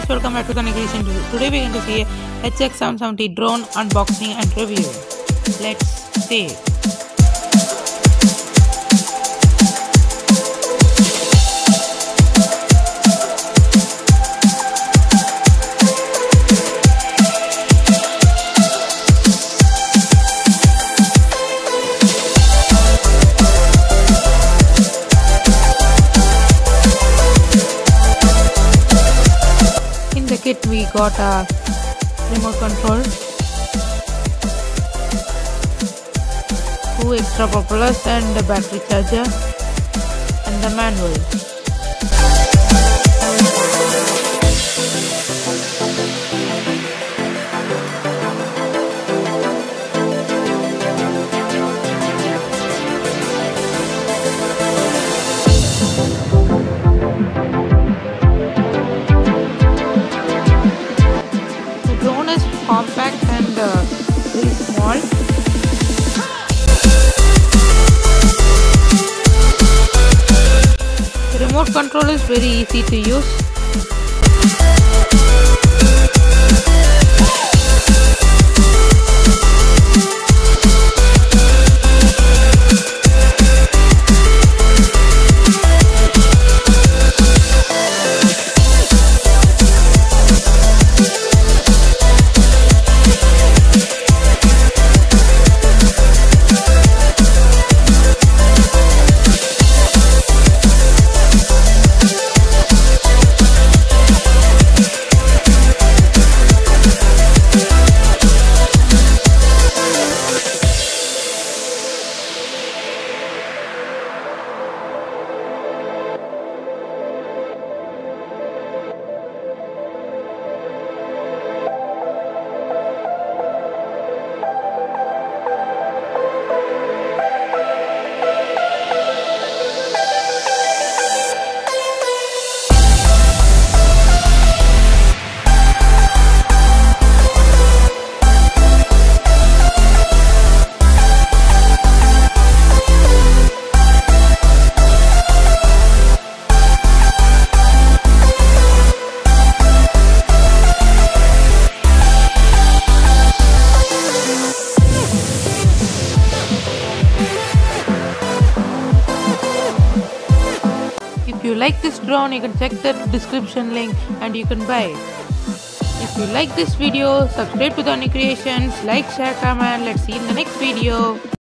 welcome back to the Creation. Today we're going to see a HX770 drone unboxing and review. Let's see it. In the kit we got a remote control, 2 extra propellers and a battery charger and the manual. Compact and very small. The remote control is very easy to use. If you like this drone, you can check the description link and you can buy it. If you like this video, subscribe to Dharani Creations, like, share, comment. Let's see you in the next video.